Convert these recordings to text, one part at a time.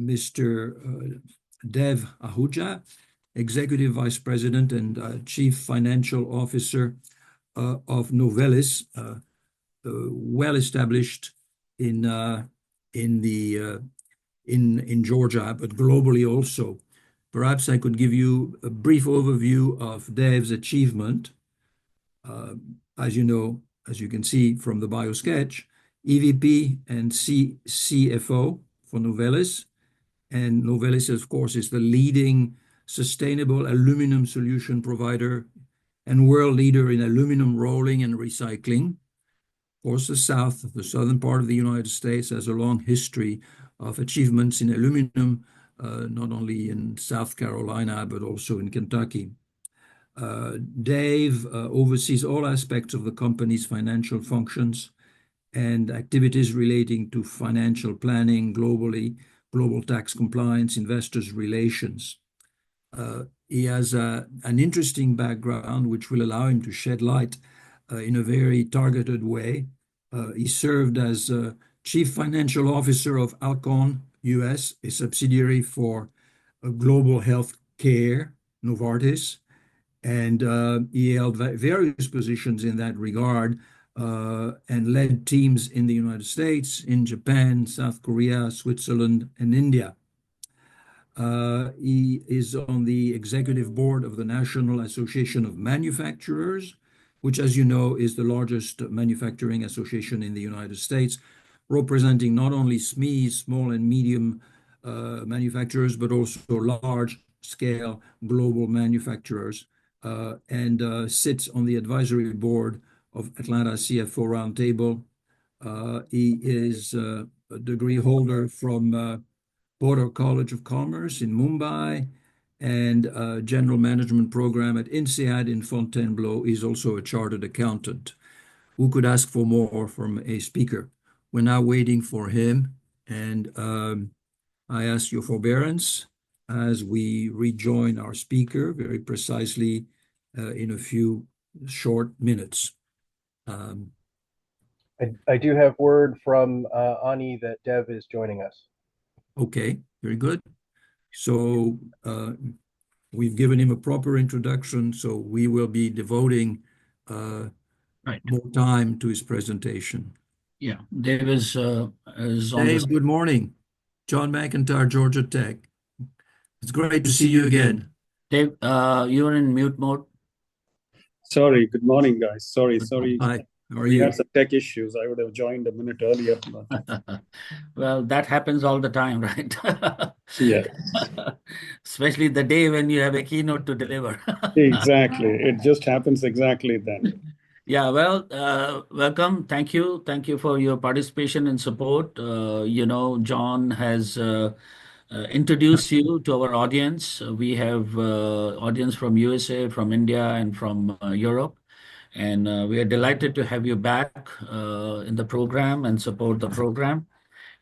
Mr. Dev Ahuja, Executive Vice President and Chief Financial Officer of Novelis, well established in Georgia, but globally also. Perhaps I could give you a brief overview of Dev's achievement. As you know, as you can see from the bio sketch, EVP and CFO for Novelis. And Novelis, of course, is the leading sustainable aluminum solution provider and world leader in aluminum rolling and recycling. Of course, the southern part of the United States has a long history of achievements in aluminum, not only in South Carolina, but also in Kentucky. Dave oversees all aspects of the company's financial functions and activities relating to financial planning globally, global tax compliance, investors relations. He has an interesting background which will allow him to shed light in a very targeted way. He served as Chief Financial Officer of Alcon US, a subsidiary for global health care, Novartis, and he held various positions in that regard and led teams in the United States, in Japan, South Korea, Switzerland, and India. He is on the executive board of the National Association of Manufacturers, which, as you know, is the largest manufacturing association in the United States, representing not only SMEs, small and medium manufacturers, but also large-scale global manufacturers, and sits on the advisory board of Atlanta CFO Roundtable. He is a degree holder from Border College of Commerce in Mumbai and a general management program at INSEAD in Fontainebleau. He's also a chartered accountant. Who could ask for more from a speaker? We're now waiting for him, and I ask your forbearance as we rejoin our speaker very precisely in a few short minutes. I do have word from Ani that Dev is joining us. Okay, very good. So we've given him a proper introduction, so we will be devoting more time to his presentation. Yeah, Dave is on Dave, good morning. John McIntyre, Georgia Tech. It's great to see you again. Dave, you're in mute mode. Sorry, good morning, guys. Sorry. Hi, how are We you? had some tech issues. I would have joined a minute earlier. But... Well, that happens all the time, right? Yeah. Especially the day when you have a keynote to deliver. Exactly. It just happens exactly then. Yeah, well, welcome. Thank you. Thank you for your participation and support. John has introduced you to our audience. We have audience from USA, from India, and from Europe. And we are delighted to have you back in the program and support the program.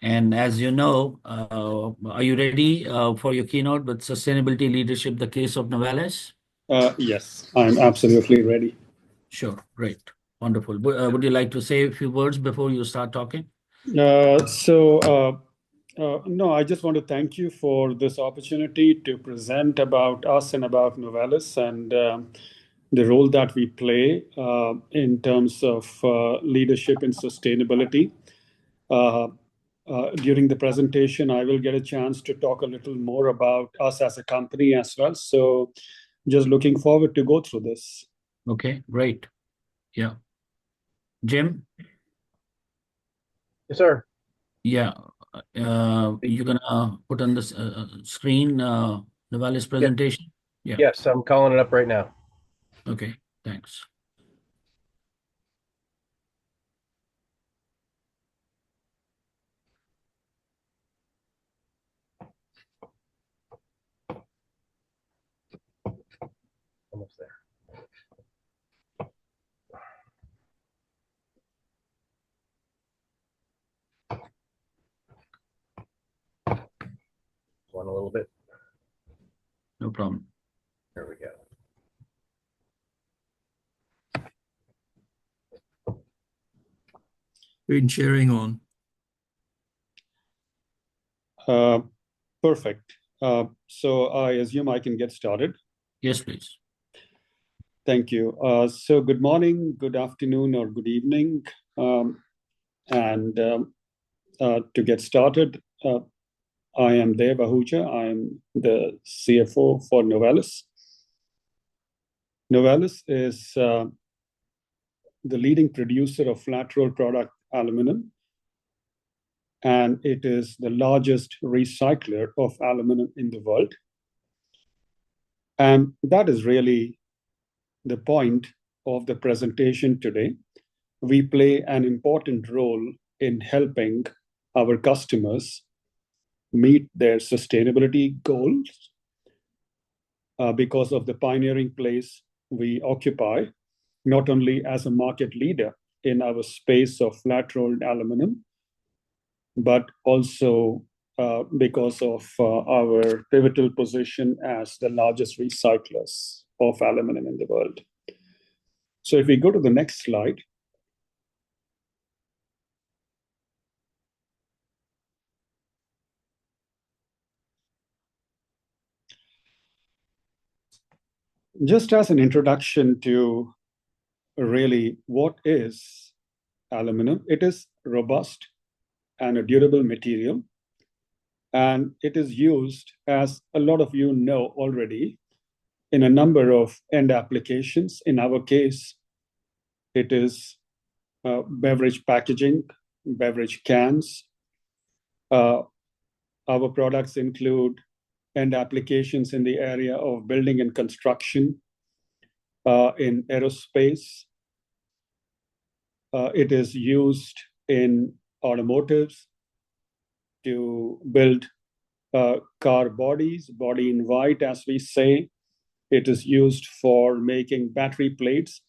And as you know, are you ready for your keynote with Sustainability Leadership, the Case of Novelis? Yes, I'm absolutely ready. Sure, great, wonderful. Would you like to say a few words before you start talking? No, I just want to thank you for this opportunity to present about us and about Novelis and the role that we play in terms of leadership and sustainability. During the presentation, I will get a chance to talk a little more about us as a company as well. So just looking forward to go through this. Okay, great. Yeah. Jim? Yes, sir. Yeah. You're going to put on the screen Novelis presentation? Yeah. Yes, I'm calling it up right now. Okay, thanks. Almost there. One a little bit. No problem. There we go. Screen sharing on. Perfect. So I assume I can get started. Yes, please. Thank you. So good morning, good afternoon, or good evening. To get started, I am Dev Ahuja. I'm the CFO for Novelis. Novelis is the leading producer of flat roll product aluminum, and it is the largest recycler of aluminum in the world. And that is really the point of the presentation today. We play an important role in helping our customers meet their sustainability goals because of the pioneering place we occupy, not only as a market leader in our space of flat rolled aluminum, but also because of our pivotal position as the largest recyclers of aluminum in the world. So if we go to the next slide. Just as an introduction to really what is aluminum, it is robust and a durable material. And it is used, as a lot of you know already, in a number of end applications. In our case, it is beverage packaging, beverage cans. Our products include end applications in the area of building and construction, in aerospace. It is used in automotives to build car bodies, body in white, as we say. It is used for making battery plates.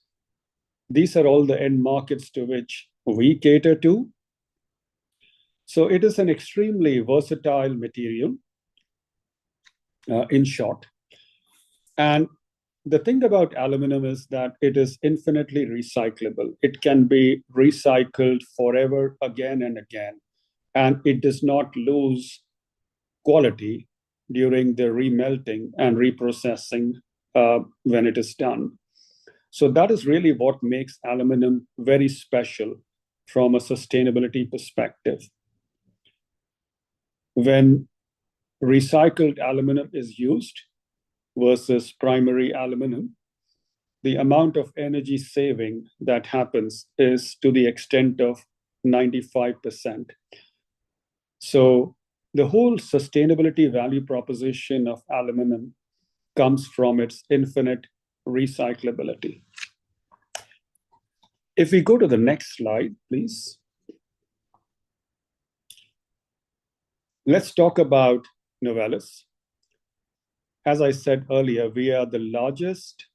These are all the end markets to which we cater to. So it is an extremely versatile material, in short. And the thing about aluminum is that it is infinitely recyclable. It can be recycled forever, again and again. And it does not lose quality during the remelting and reprocessing when it is done. So that is really what makes aluminum very special from a sustainability perspective. When recycled aluminum is used versus primary aluminum, the amount of energy saving that happens is to the extent of 95%. So the whole sustainability value proposition of aluminum comes from its infinite recyclability. If we go to the next slide, please. Let's talk about Novelis. As I said earlier, we are the largest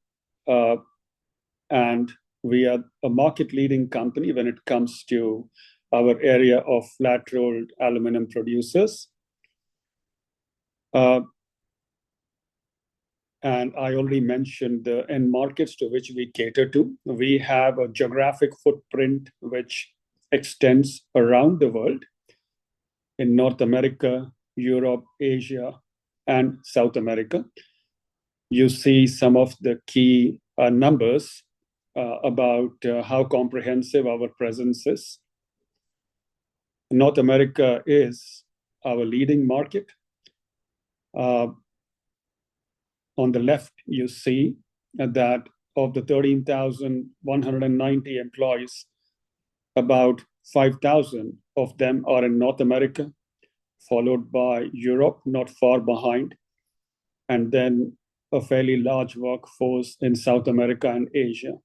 and we are a market-leading company when it comes to our area of flat-rolled aluminum producers. And I already mentioned the end markets to which we cater to. We have a geographic footprint which extends around the world in North America, Europe, Asia, and South America. You see some of the key numbers about how comprehensive our presence is. North America is our leading market. On the left, you see that of the 13,190 employees, about 5,000 of them are in North America, followed by Europe, not far behind, and then a fairly large workforce in South America and Asia.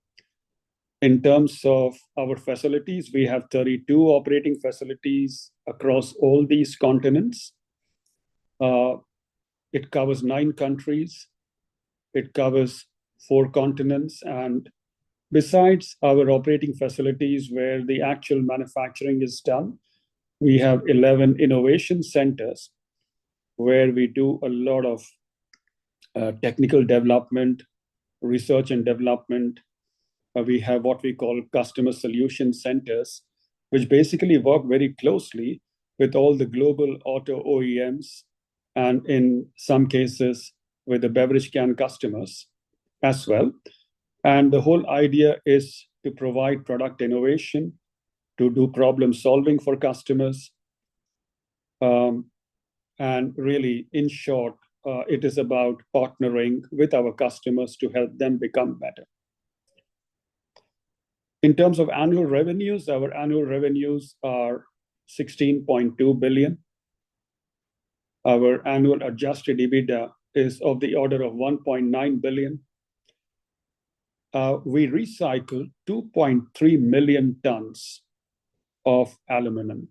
In terms of our facilities, we have 32 operating facilities across all these continents. It covers 9 countries. It covers 4 continents. And besides our operating facilities where the actual manufacturing is done, we have 11 innovation centers where we do a lot of technical development, research and development. We have what we call customer solution centers, which basically work very closely with all the global auto OEMs and in some cases with the beverage can customers as well. And the whole idea is to provide product innovation, to do problem solving for customers. And really, in short, it is about partnering with our customers to help them become better. In terms of annual revenues, our annual revenues are 16.2 billion. Our annual adjusted EBITDA is of the order of 1.9 billion. We recycle 2.3 million tons of aluminum.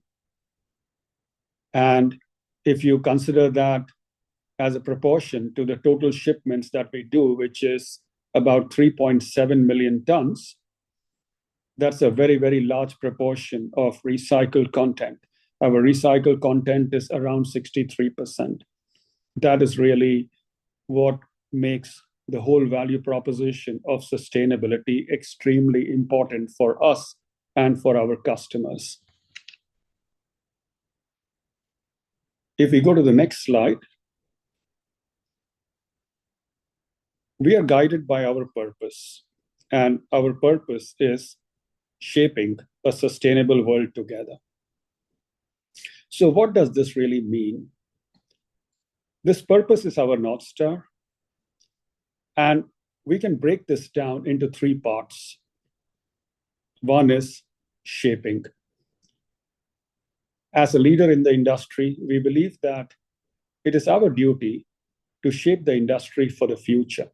And if you consider that as a proportion to the total shipments that we do, which is about 3.7 million tons, that's a very, very large proportion of recycled content. Our recycled content is around 63%. That is really what makes the whole value proposition of sustainability extremely important for us and for our customers. If we go to the next slide, we are guided by our purpose, and our purpose is shaping a sustainable world together. So what does this really mean? This purpose is our North Star, and we can break this down into three parts. One is shaping. As a leader in the industry, we believe that it is our duty to shape the industry for the future.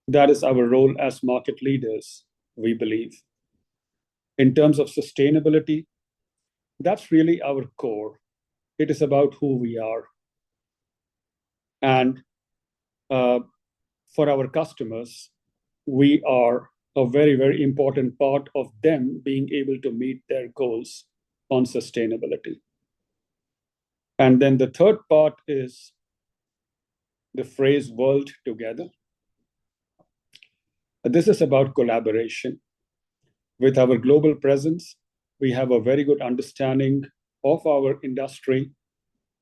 That is our role as market leaders, we believe. In terms of sustainability, that's really our core. It is about who we are. And for our customers, we are a very, very important part of them being able to meet their goals on sustainability. And then the third part is the phrase world together. This is about collaboration. With our global presence, we have a very good understanding of our industry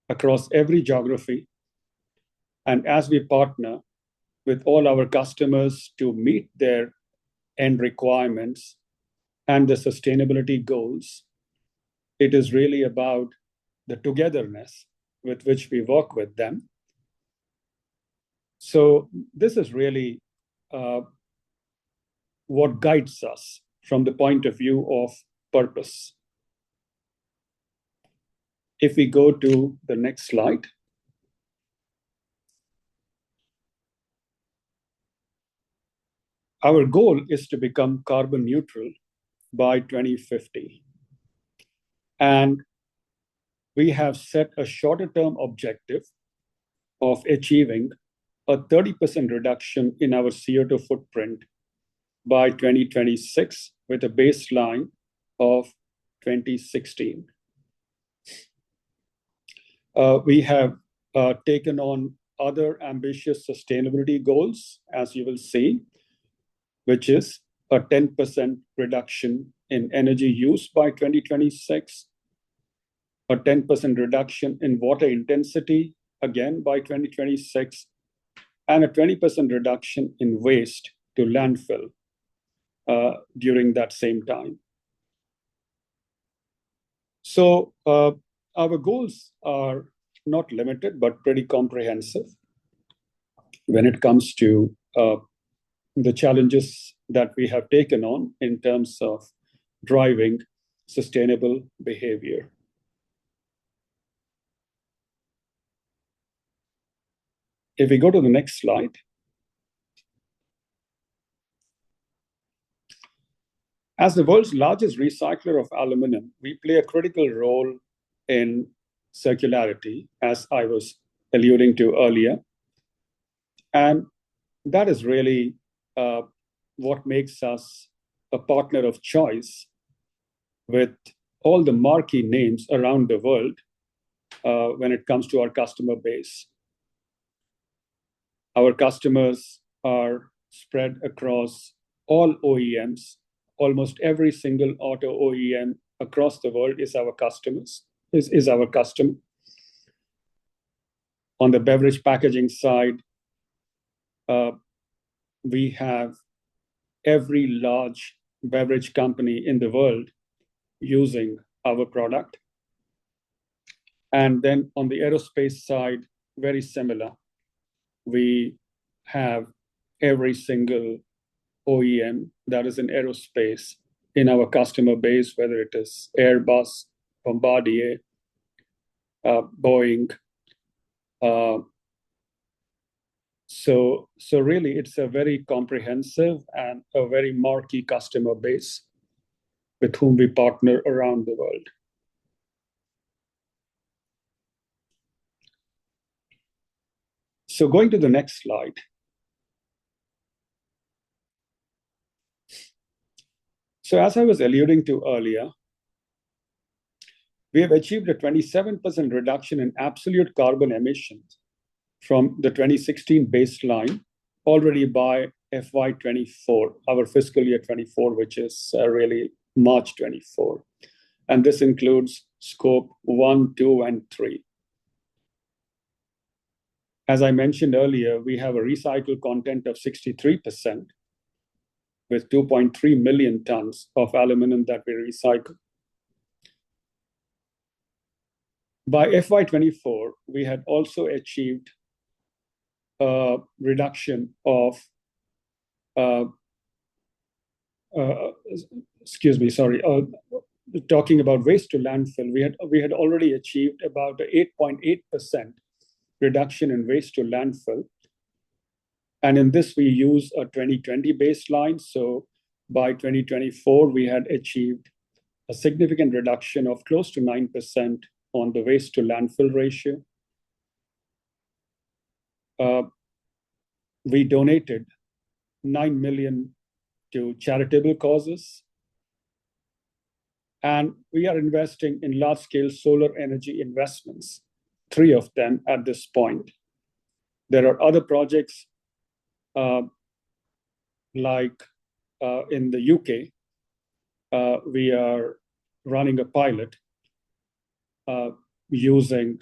across every geography. And as we partner with all our customers to meet their end requirements and the sustainability goals, it is really about the togetherness with which we work with them. So this is really what guides us from the point of view of purpose. If we go to the next slide. Our goal is to become carbon neutral by 2050. And we have set a shorter-term objective of achieving a 30% reduction in our CO2 footprint by 2026 with a baseline of 2016. We have taken on other ambitious sustainability goals, as you will see, which is a 10% reduction in energy use by 2026, a 10% reduction in water intensity, again by 2026, and a 20% reduction in waste to landfill during that same time. So our goals are not limited, but pretty comprehensive when it comes to the challenges that we have taken on in terms of driving sustainable behavior. If we go to the next slide. As the world's largest recycler of aluminum, we play a critical role in circularity, as I was alluding to earlier. And that is really what makes us a partner of choice with all the marquee names around the world when it comes to our customer base. Our customers are spread across all OEMs. Almost every single auto OEM across the world is our customer. On the beverage packaging side, we have every large beverage company in the world using our product. And then on the aerospace side, very similar. We have every single OEM that is in aerospace in our customer base, whether it is Airbus, Bombardier, Boeing. So really, it's a very comprehensive and a very marquee customer base with whom we partner around the world. So going to the next slide. So as I was alluding to earlier, we have achieved a 27% reduction in absolute carbon emissions from the 2016 baseline already by FY24, our fiscal year 24, which is really March 24. And this includes scope 1, 2, and 3. As I mentioned earlier, we have a recycled content of 63% with 2.3 million tons of aluminum that we recycle. By FY24, we had also achieved a reduction of, talking about waste to landfill, we had already achieved about 8.8% reduction in waste to landfill. And in this, we use a 2020 baseline. So by 2024, we had achieved a significant reduction of close to 9% on the waste to landfill ratio. We donated 9 million to charitable causes. And we are investing in large-scale solar energy investments, 3 of them at this point. There are other projects like in the UK, we are running a pilot using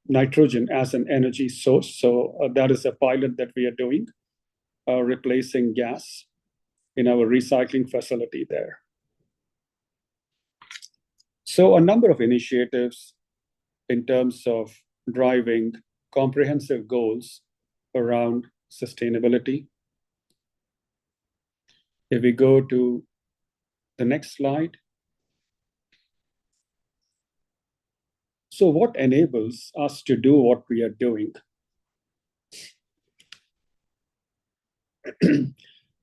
nitrogen as an energy source. So that is a pilot that we are doing, replacing gas in our recycling facility there. So a number of initiatives in terms of driving comprehensive goals around sustainability. If we go to the next slide. So what enables us to do what we are doing?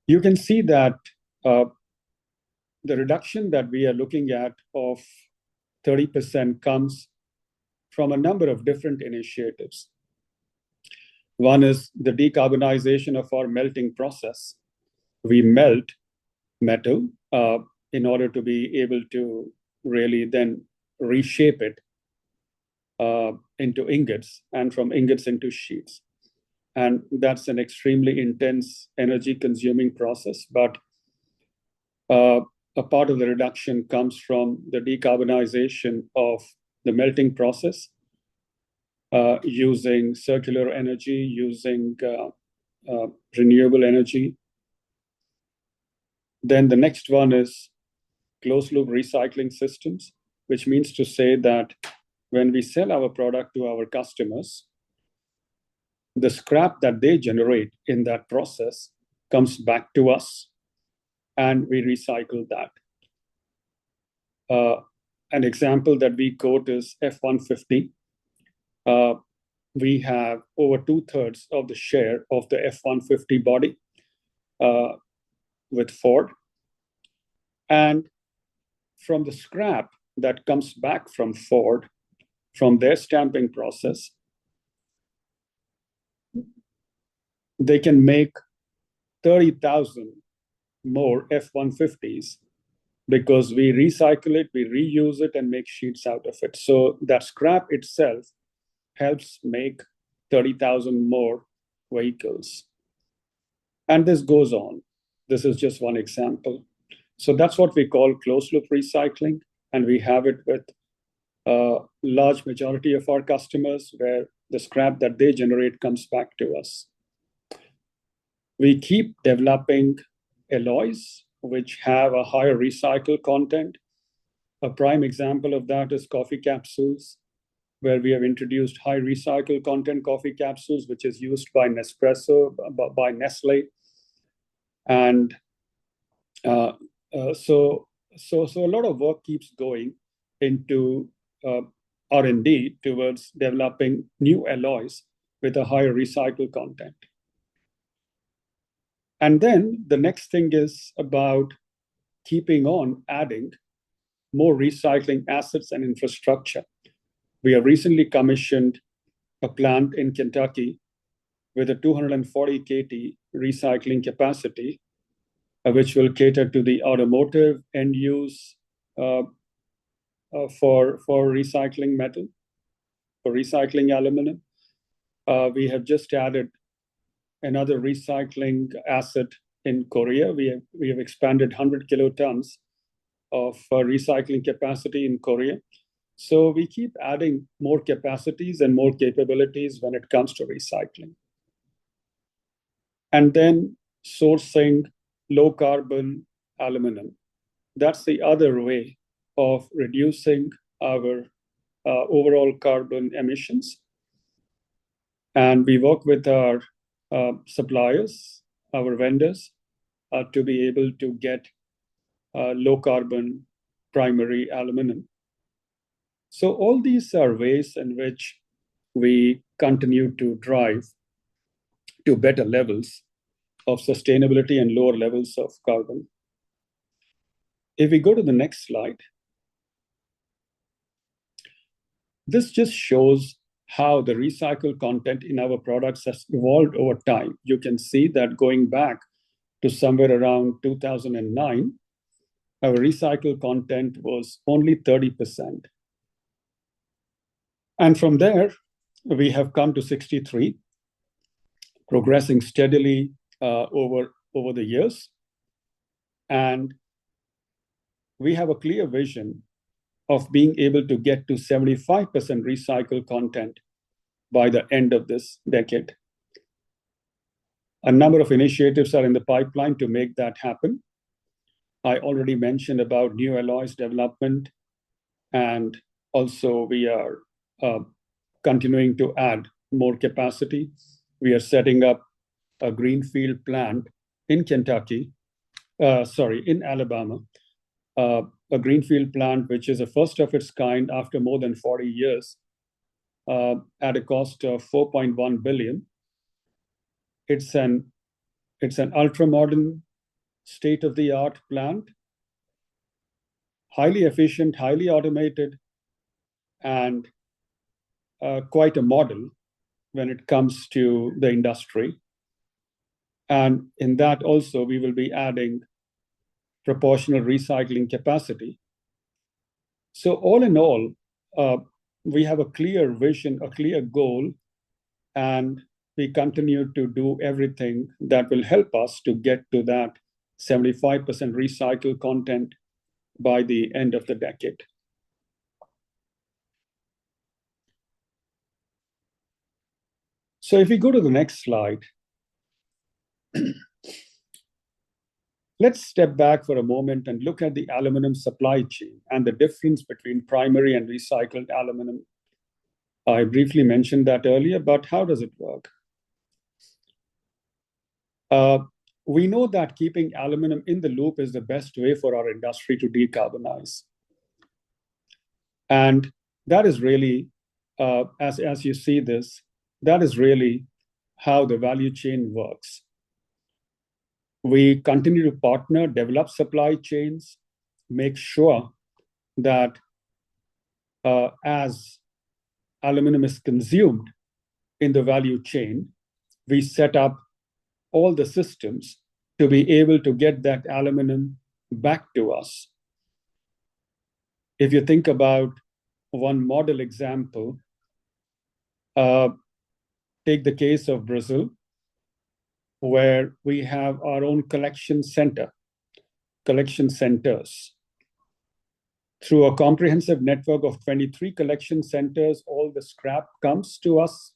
You can see that the reduction that we are looking at of 30% comes from a number of different initiatives. One is the decarbonization of our melting process. We melt metal in order to be able to really then reshape it into ingots, and from ingots into sheets. And that's an extremely intense energy consuming process. But a part of the reduction comes from the decarbonization of the melting process, using circular energy, using renewable energy. Then the next one is closed loop recycling systems, which means to say that when we sell our product to our customers, the scrap that they generate in that process comes back to us, and we recycle that. An example that we quote is F-150. We have over 2/3 of the share of the F-150 body with Ford. And from the scrap that comes back from Ford, from their stamping process, they can make 30,000 more F-150s because we recycle it, we reuse it, and make sheets out of it. So that scrap itself helps make 30,000 more vehicles. And this goes on. This is just one example. So that's what we call closed loop recycling, and we have it with large majority of our customers, where the scrap that they generate comes back to us. We keep developing alloys which have a higher recycled content. A prime example of that is coffee capsules, where we have introduced high recycled content coffee capsules, which is used by Nespresso, by Nestle. And so a lot of work keeps going into R&D towards developing new alloys with a higher recycled content. And then the next thing is about keeping on adding more recycling assets and infrastructure. We have recently commissioned a plant in Kentucky with a 240 KT recycling capacity, which will cater to the automotive end use for recycling metal, for recycling aluminum. We have just added another recycling asset in Korea. We have expanded 100 kilotons of recycling capacity in Korea. So we keep adding more capacities and more capabilities when it comes to recycling. And then sourcing low carbon aluminum. That's the other way of reducing our overall carbon emissions. And we work with our suppliers, our vendors, to be able to get low carbon primary aluminum. So all these are ways in which we continue to drive to better levels of sustainability and lower levels of carbon. If we go to the next slide, this just shows how the recycled content in our products has evolved over time. You can see that going back to somewhere around 2009, our recycled content was only 30%. And from there, we have come to 63, progressing steadily over the years. And we have a clear vision of being able to get to 75% recycled content by the end of this decade. A number of initiatives are in the pipeline to make that happen. I already mentioned about new alloys development, and also we are continuing to add more capacity. We are setting up a greenfield plant in in Alabama, a greenfield plant which is a first of its kind after more than 40 years, at a cost of $4.1 billion. It's an ultra-modern, state-of-the-art plant, highly efficient, highly automated, and quite a model when it comes to the industry. And in that also, we will be adding proportional recycling capacity. So all in all, we have a clear vision, a clear goal, and we continue to do everything that will help us to get to that 75% recycled content by the end of the decade. So if we go to the next slide, let's step back for a moment and look at the aluminum supply chain and the difference between primary and recycled aluminum. I briefly mentioned that earlier, but how does it work? We know that keeping aluminum in the loop is the best way for our industry to decarbonize. And that is really, as you see this, that is really how the value chain works. We continue to partner, develop supply chains, make sure that as aluminum is consumed in the value chain, we set up all the systems to be able to get that aluminum back to us. If you think about one model example, take the case of Brazil, where we have our own collection centers. Through a comprehensive network of 23 collection centers, all the scrap comes to us.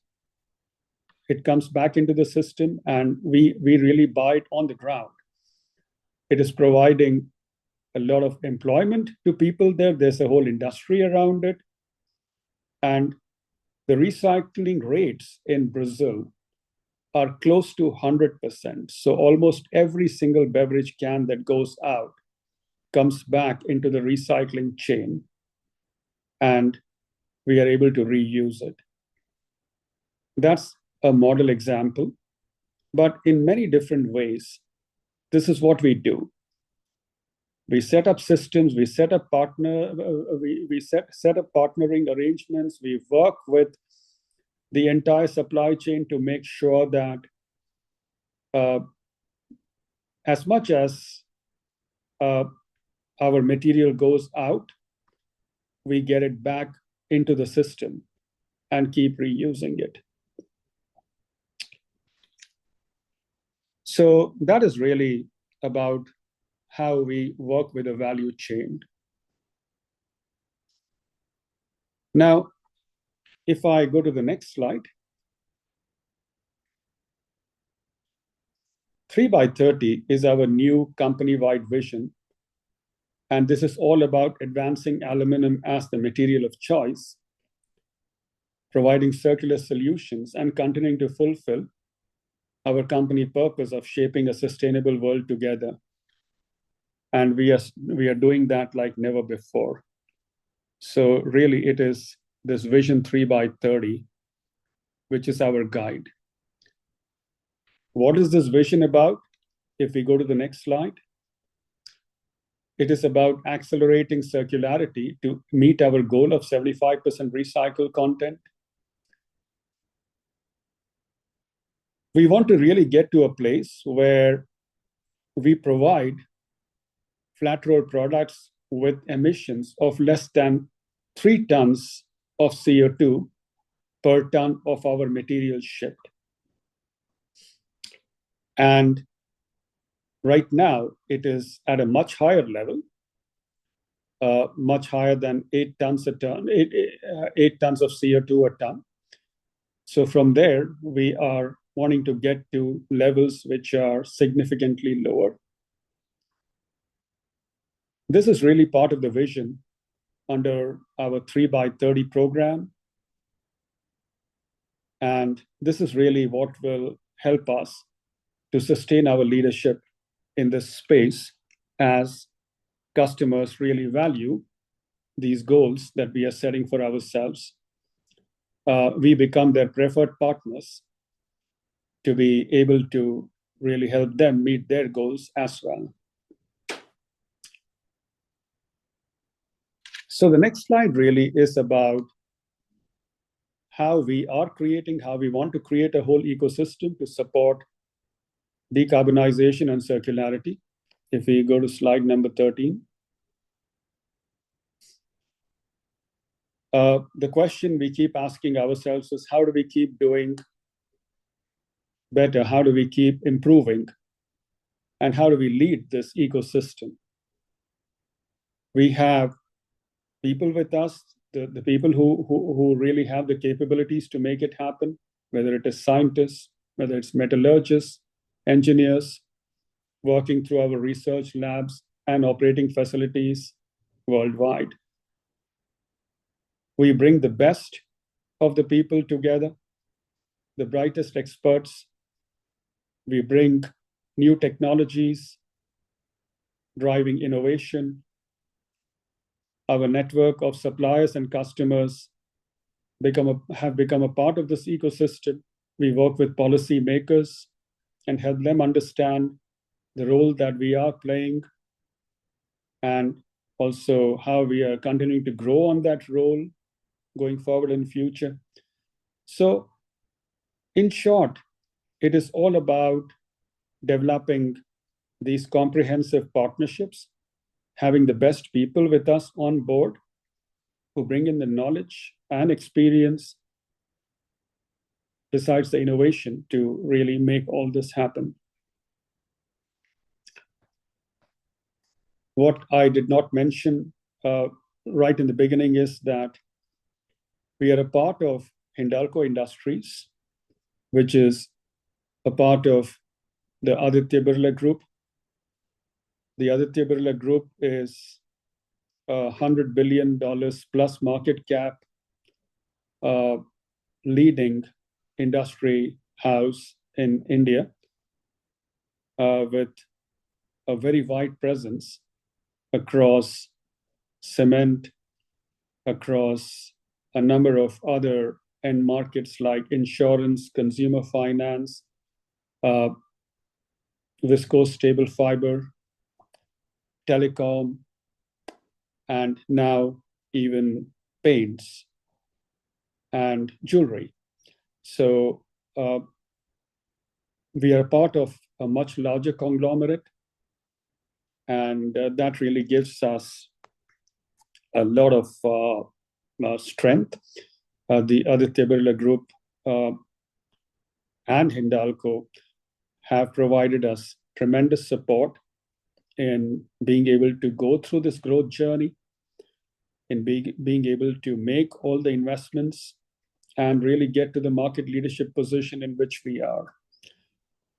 It comes back into the system, and we really buy it on the ground. It is providing a lot of employment to people there. There's a whole industry around it. And the recycling rates in Brazil are close to 100%. So almost every single beverage can that goes out comes back into the recycling chain, and we are able to reuse it. That's a model example, but in many different ways, this is what we do. We set up systems, we set up set up partnering arrangements, we work with the entire supply chain to make sure that as much as our material goes out, we get it back into the system and keep reusing it. So that is really about how we work with a value chain. Now, if I go to the next slide, 3x30 is our new company-wide vision. And this is all about advancing aluminum as the material of choice, providing circular solutions, and continuing to fulfill our company purpose of shaping a sustainable world together. And we are doing that like never before. So really, it is this vision 3x30, which is our guide. What is this vision about? If we go to the next slide, it is about accelerating circularity to meet our goal of 75% recycled content. We want to really get to a place where we provide flat rolled products with emissions of less than 3 tons of CO2 per ton of our material shipped. And right now, it is at a much higher level, much higher than 8 tons a ton, 8 tons of CO2 a ton. So from there, we are wanting to get to levels which are significantly lower. This is really part of the vision under our 3x30 program. And this is really what will help us to sustain our leadership in this space as customers really value these goals that we are setting for ourselves. We become their preferred partners to be able to really help them meet their goals as well. So the next slide really is about how we want to create a whole ecosystem to support decarbonization and circularity. If we go to slide number 13. The question we keep asking ourselves is, how do we keep doing better? How do we keep improving? And how do we lead this ecosystem? We have people with us, the people who really have the capabilities to make it happen, whether it is scientists, whether it's metallurgists, engineers working through our research labs and operating facilities worldwide. We bring the best of the people together, the brightest experts. We bring new technologies, driving innovation. Our network of suppliers and customers have become a part of this ecosystem. We work with policymakers and help them understand the role that we are playing, and also how we are continuing to grow on that role going forward in future. So in short, it is all about developing these comprehensive partnerships, having the best people with us on board who bring in the knowledge and experience besides the innovation to really make all this happen. What I did not mention right in the beginning is that we are a part of Hindalco Industries, which is a part of the Aditya Birla Group. The Aditya Birla Group is $100 billion plus market cap, leading industry house in India, with a very wide presence across cement, across a number of other end markets like insurance, consumer finance, viscose stable fiber, telecom, and now even paints and jewelry. So we are part of a much larger conglomerate, and that really gives us a lot of strength. The Aditya Birla Group and Hindalco have provided us tremendous support in being able to go through this growth journey, in being able to make all the investments and really get to the market leadership position in which we are.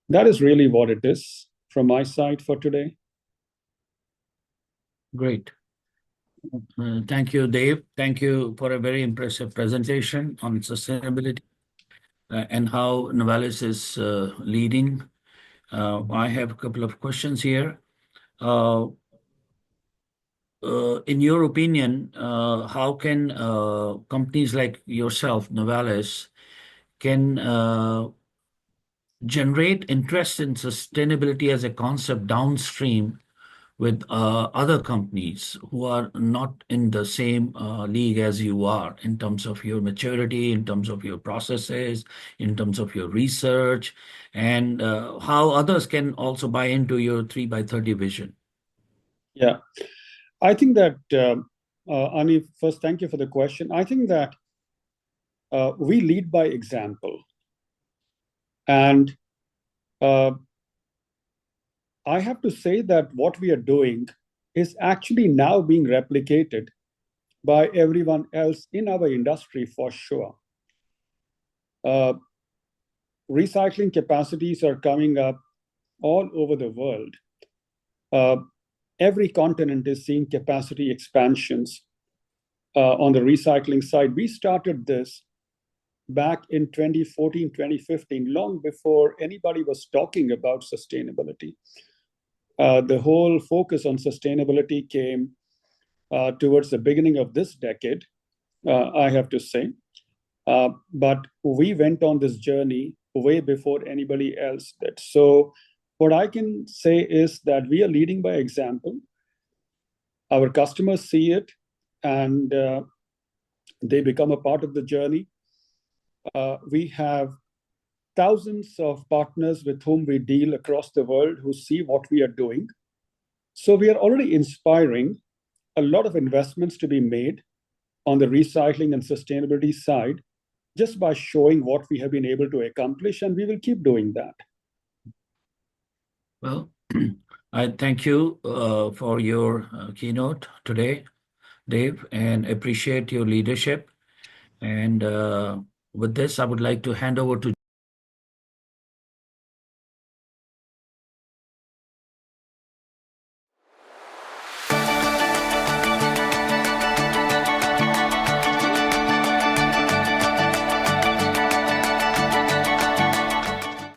That is really what it is from my side for today. Great. Thank you, Dave. Thank you for a very impressive presentation on sustainability and how Novelis is leading. I have a couple of questions here. In your opinion, how can companies like yourself, Novelis, can generate interest in sustainability as a concept downstream with other companies who are not in the same league as you are in terms of your maturity, in terms of your processes, in terms of your research, and how others can also buy into your 3x30 vision? Yeah, I think that, Ani, first, thank you for the question. I think that we lead by example. And I have to say that what we are doing is actually now being replicated by everyone else in our industry for sure. Recycling capacities are coming up all over the world. Every continent is seeing capacity expansions on the recycling side. We started this back in 2014, 2015, long before anybody was talking about sustainability. The whole focus on sustainability came towards the beginning of this decade, I have to say. But we went on this journey way before anybody else did. So what I can say is that we are leading by example. Our customers see it, and they become a part of the journey. We have thousands of partners with whom we deal across the world who see what we are doing. So we are already inspiring a lot of investments to be made on the recycling and sustainability side just by showing what we have been able to accomplish, and we will keep doing that. Well, I thank you for your keynote today, Dave, and appreciate your leadership. And with this, I would like to hand over to